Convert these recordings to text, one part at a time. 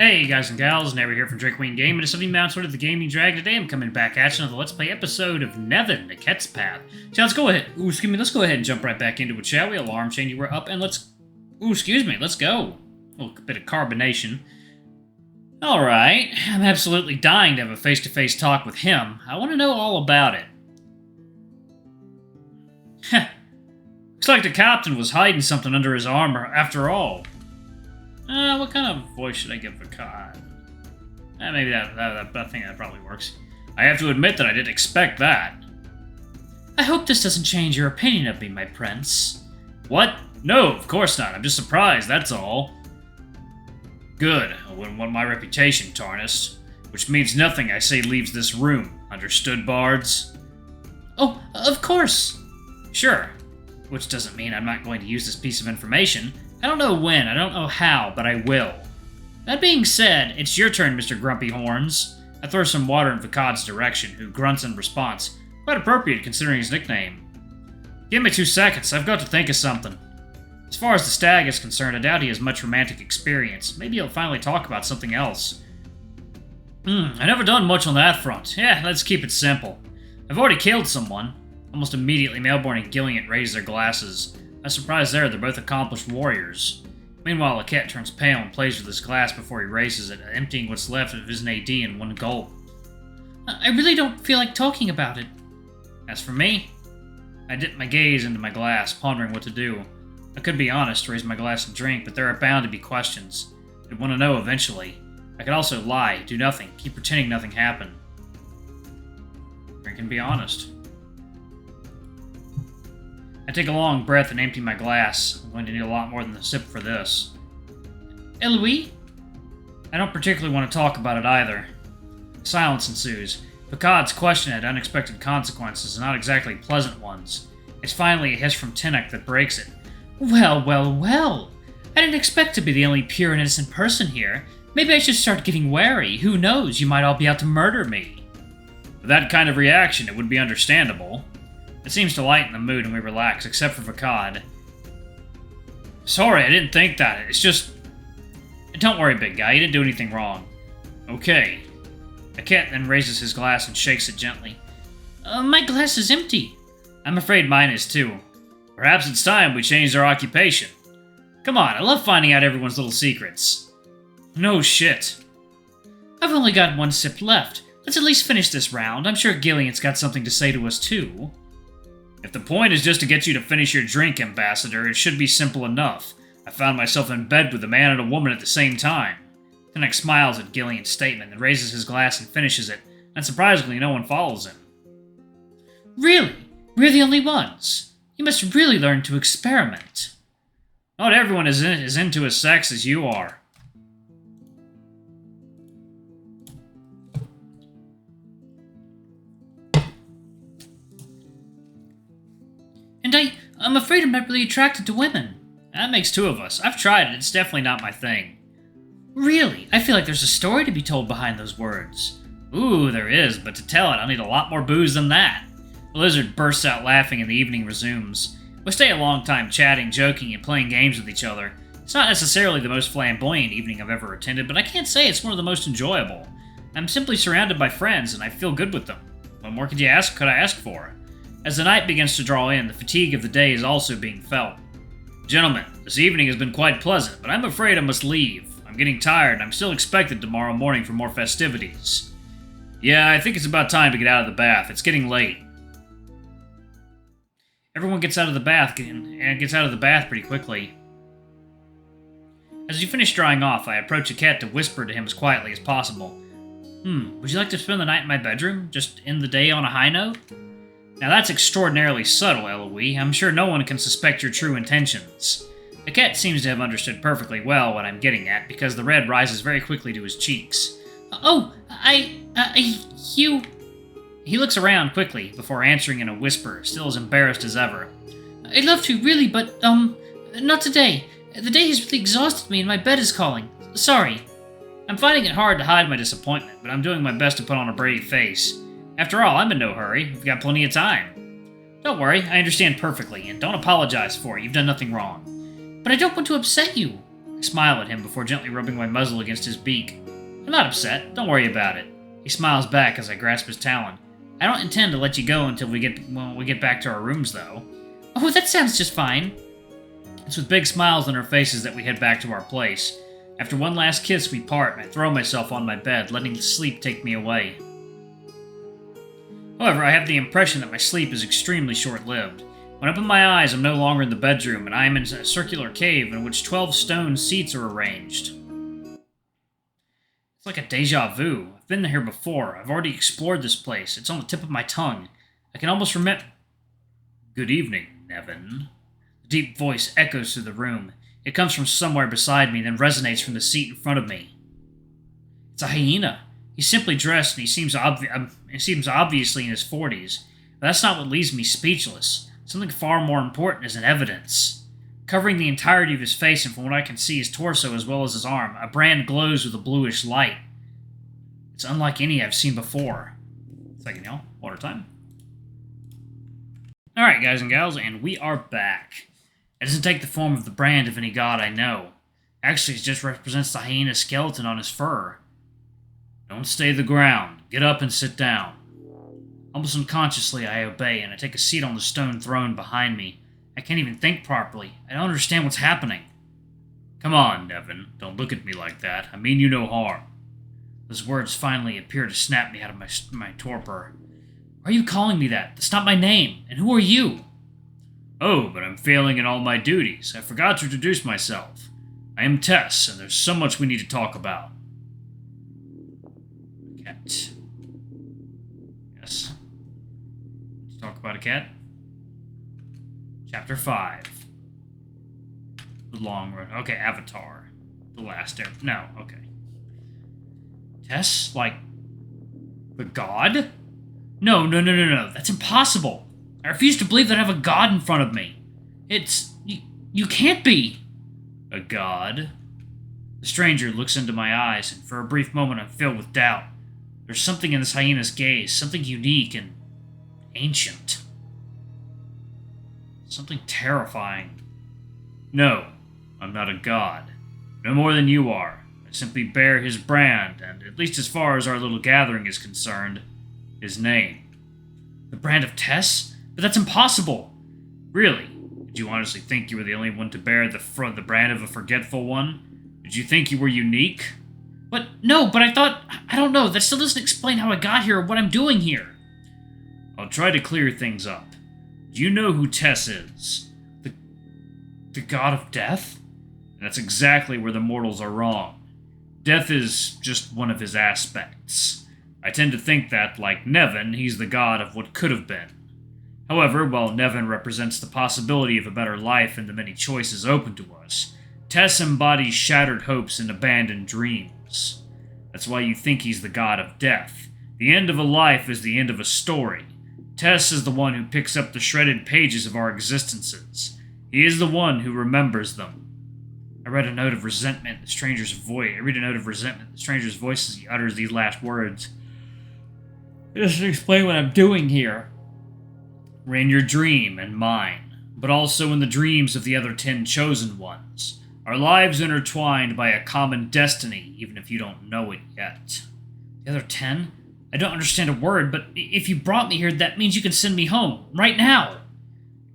Hey guys and gals, Never here from Queen Game, and it's something mounts of the Gaming Drag. Today I'm coming back at you with the Let's Play episode of NeveN, The Ket's Path. So let's go ahead, let's go ahead and jump right back into it, shall we? Alarm chain, you were up, and let's go. A little bit of carbonation. Alright, I'm absolutely dying to have a face-to-face talk with him. I want to know all about it. Heh. Looks like the captain was hiding something under his armor after all. What kind of voice should I give Vakad? Maybe I think that probably works. I have to admit that I didn't expect that. I hope this doesn't change your opinion of me, my prince. What? No, of course not. I'm just surprised, that's all. Good. I wouldn't want my reputation tarnished. Which means nothing I say leaves this room. Understood, bards? Oh, of course. Sure. Which doesn't mean I'm not going to use this piece of information. I don't know when, I don't know how, but I will. That being said, it's your turn, Mr. Grumpy Horns. I throw some water in Vakad's direction, who grunts in response. Quite appropriate considering his nickname. Give me 2 seconds, I've got to think of something. As far as the stag is concerned, I doubt he has much romantic experience. Maybe he'll finally talk about something else. I've never done much on that front. Yeah, let's keep it simple. I've already killed someone. Almost immediately, Melbourne and Gillian raise their glasses. I'm surprised there, they're both accomplished warriors. Meanwhile, the cat turns pale and plays with his glass before he raises it, emptying what's left of his AD in one gulp. I really don't feel like talking about it. As for me, I dip my gaze into my glass, pondering what to do. I could be honest, raise my glass and drink, but there are bound to be questions. I'd want to know eventually. I could also lie, do nothing, keep pretending nothing happened. Drink and be honest. I take a long breath and empty my glass. I'm going to need a lot more than a sip for this. Eloise? I don't particularly want to talk about it either. Silence ensues. Vakad's question had unexpected consequences, and not exactly pleasant ones. It's finally a hiss from Tinnock that breaks it. Well, well, well. I didn't expect to be the only pure and innocent person here. Maybe I should start getting wary. Who knows, you might all be out to murder me. With that kind of reaction, it would be understandable. It seems to lighten the mood and we relax, except for Vakad. Sorry, I didn't think that. It's just... Don't worry, big guy. You didn't do anything wrong. Okay. The cat then raises his glass and shakes it gently. My glass is empty. I'm afraid mine is too. Perhaps it's time we changed our occupation. Come on, I love finding out everyone's little secrets. No shit. I've only got 1 sip left. Let's at least finish this round. I'm sure Gillian's got something to say to us too. If the point is just to get you to finish your drink, Ambassador, it should be simple enough. I found myself in bed with a man and a woman at the same time. Tinnock smiles at Gillian's statement and raises his glass and finishes it, and surprisingly no one follows him. Really? We're the only ones? You must really learn to experiment. Not everyone is into as sex as you are. And I'm afraid I'm not really attracted to women. That makes 2 of us. I've tried it. It's definitely not my thing. Really? I feel like there's a story to be told behind those words. Ooh, there is, but to tell it, I'll need a lot more booze than that. The lizard bursts out laughing and the evening resumes. We stay a long time chatting, joking, and playing games with each other. It's not necessarily the most flamboyant evening I've ever attended, but I can't say it's one of the most enjoyable. I'm simply surrounded by friends, and I feel good with them. What more could I ask for? As the night begins to draw in, the fatigue of the day is also being felt. Gentlemen, this evening has been quite pleasant, but I'm afraid I must leave. I'm getting tired, and I'm still expected tomorrow morning for more festivities. Yeah, I think it's about time to get out of the bath. It's getting late. Everyone gets out of the bath pretty quickly. As you finish drying off, I approach the cat to whisper to him as quietly as possible. Would you like to spend the night in my bedroom? Just end the day on a high note? Now that's extraordinarily subtle, Eloise. I'm sure no one can suspect your true intentions. The cat seems to have understood perfectly well what I'm getting at, because the red rises very quickly to his cheeks. You... He looks around quickly, before answering in a whisper, still as embarrassed as ever. I'd love to, really, but, not today. The day has really exhausted me and my bed is calling. Sorry. I'm finding it hard to hide my disappointment, but I'm doing my best to put on a brave face. After all, I'm in no hurry. We've got plenty of time. Don't worry, I understand perfectly, and don't apologize for it. You've done nothing wrong. But I don't want to upset you. I smile at him before gently rubbing my muzzle against his beak. I'm not upset. Don't worry about it. He smiles back as I grasp his talon. I don't intend to let you go until we get back to our rooms, though. Oh, that sounds just fine. It's with big smiles on our faces that we head back to our place. After one last kiss, we part, and I throw myself on my bed, letting sleep take me away. However, I have the impression that my sleep is extremely short-lived. When I open my eyes, I'm no longer in the bedroom, and I am in a circular cave in which 12 stone seats are arranged. It's like a deja vu. I've been here before. I've already explored this place. It's on the tip of my tongue. I can almost remember... Good evening, NeveN. The deep voice echoes through the room. It comes from somewhere beside me, then resonates from the seat in front of me. It's a hyena. He's simply dressed, and he seems obviously in his 40s. But that's not what leaves me speechless. Something far more important is in evidence. Covering the entirety of his face, and from what I can see, his torso as well as his arm, a brand glows with a bluish light. It's unlike any I've seen before. Second, y'all. Water time. Alright, guys and gals, and we are back. It doesn't take the form of the brand of any god I know. Actually, it just represents the hyena skeleton on his fur. Don't stay the ground. Get up and sit down. Almost unconsciously, I obey, and I take a seat on the stone throne behind me. I can't even think properly. I don't understand what's happening. Come on, NeveN. Don't look at me like that. I mean you no harm. Those words finally appear to snap me out of my torpor. Why are you calling me that? That's not my name. And who are you? Oh, but I'm failing in all my duties. I forgot to introduce myself. I am Tess, and there's so much we need to talk about. Cat. Yes. Let's talk about a cat. Chapter 5. The long road. Okay, Avatar. The last air. No, okay. Tess? Like, the god? No. That's impossible. I refuse to believe that I have a god in front of me. You can't be. A god? The stranger looks into my eyes, and for a brief moment I'm filled with doubt. There's something in this hyena's gaze, something unique and ancient. Something terrifying. No, I'm not a god. No more than you are. I simply bear his brand, and at least as far as our little gathering is concerned, his name. The brand of Tess? But that's impossible! Really? Did you honestly think you were the only one to bear the brand of a forgetful one? Did you think you were unique? But no, but I thought... I don't know, that still doesn't explain how I got here or what I'm doing here. I'll try to clear things up. Do you know who Tess is? The god of death? And that's exactly where the mortals are wrong. Death is just one of his aspects. I tend to think that, like NeveN, he's the god of what could have been. However, while NeveN represents the possibility of a better life and the many choices open to us, Tess embodies shattered hopes and abandoned dreams. That's why you think he's the god of death. The end of a life is the end of a story. Tess is the one who picks up the shredded pages of our existences. He is the one who remembers them. I read a note of resentment in the stranger's voice. As he utters these last words. It doesn't explain what I'm doing here. We're in your dream and mine, but also in the dreams of the other 10 chosen ones. Our lives intertwined by a common destiny, even if you don't know it yet. The other 10? I don't understand a word, but if you brought me here, that means you can send me home, right now.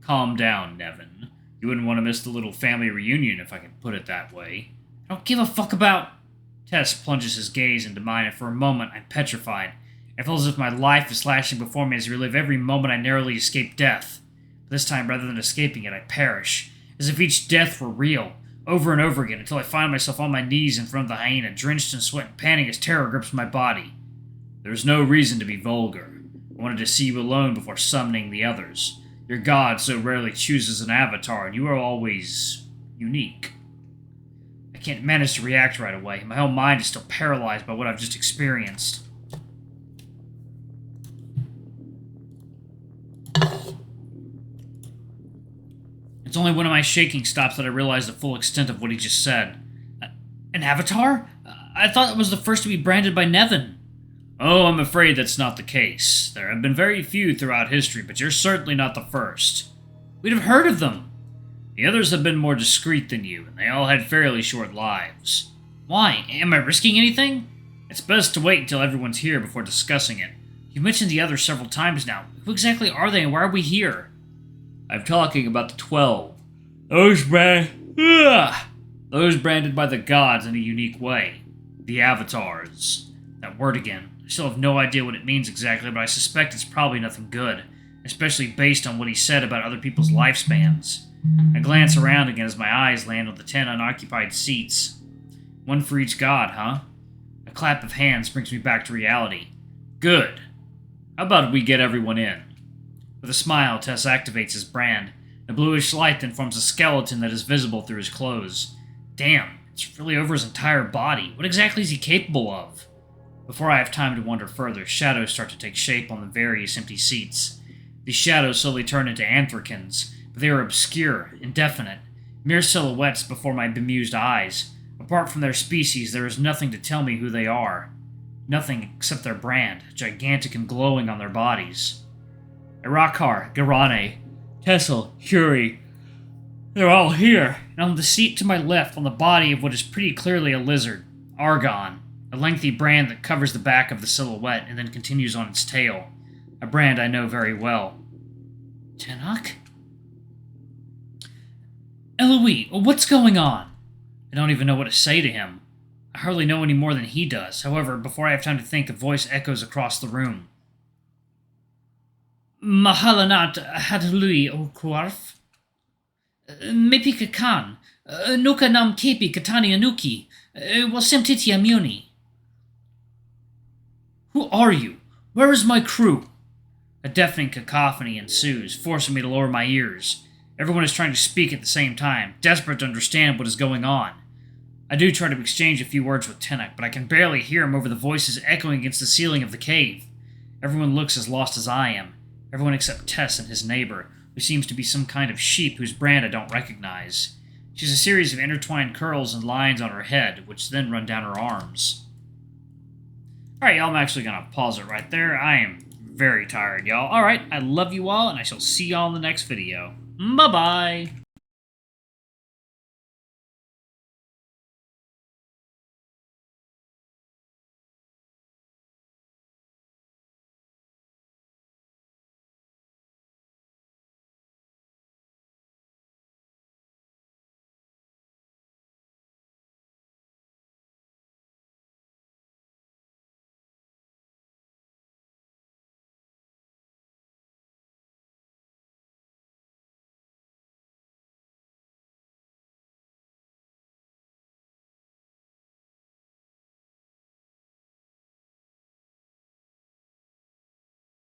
Calm down, NeveN. You wouldn't want to miss the little family reunion, if I can put it that way. I don't give a fuck about... Tess plunges his gaze into mine, and for a moment I'm petrified. I feel as if my life is flashing before me as I relive every moment I narrowly escape death. But this time, rather than escaping it, I perish. As if each death were real, over and over again, until I find myself on my knees in front of the hyena, drenched in sweat and panting as terror grips my body. There's no reason to be vulgar. I wanted to see you alone before summoning the others. Your god so rarely chooses an avatar, and you are always unique. I can't manage to react right away. My whole mind is still paralyzed by what I've just experienced. It's only when my shaking stops that I realize the full extent of what he just said. An avatar? I thought it was the first to be branded by NeveN. Oh, I'm afraid that's not the case. There have been very few throughout history, but you're certainly not the first. We'd have heard of them. The others have been more discreet than you, and they all had fairly short lives. Why? Am I risking anything? It's best to wait until everyone's here before discussing it. You've mentioned the others several times now. Who exactly are they and why are we here? I'm talking about the 12. Those branded by the gods in a unique way. The avatars. That word again. I still have no idea what it means exactly, but I suspect it's probably nothing good, especially based on what he said about other people's lifespans. I glance around again as my eyes land on the 10 unoccupied seats. One for each god, huh? A clap of hands brings me back to reality. Good. How about we get everyone in? With a smile, Tess activates his brand. The bluish light then forms a skeleton that is visible through his clothes. Damn, it's really over his entire body. What exactly is he capable of? Before I have time to wonder further, shadows start to take shape on the various empty seats. These shadows slowly turn into anthracans, but they are obscure, indefinite, mere silhouettes before my bemused eyes. Apart from their species, there is nothing to tell me who they are. Nothing except their brand, gigantic and glowing on their bodies. Irakar, Garane, Tessel, Huri. They're all here, and on the seat to my left, on the body of what is pretty clearly a lizard, Argon, a lengthy brand that covers the back of the silhouette and then continues on its tail. A brand I know very well. Tenok? Eloise, what's going on? I don't even know what to say to him. I hardly know any more than he does. However, before I have time to think, a voice echoes across the room. Mahalanat Hadului Okuarf? Mepika Khan, Nuka Nam Kepi Katani Anuki, Wasemtiti Amuni. Who are you? Where is my crew? A deafening cacophony ensues, forcing me to lower my ears. Everyone is trying to speak at the same time, desperate to understand what is going on. I do try to exchange a few words with Tenok, but I can barely hear him over the voices echoing against the ceiling of the cave. Everyone looks as lost as I am. Everyone except Tess and his neighbor, who seems to be some kind of sheep whose brand I don't recognize. She has a series of intertwined curls and lines on her head, which then run down her arms. Alright, y'all, I'm actually going to pause it right there. I am very tired, y'all. Alright, I love you all, and I shall see y'all in the next video. Bye-bye!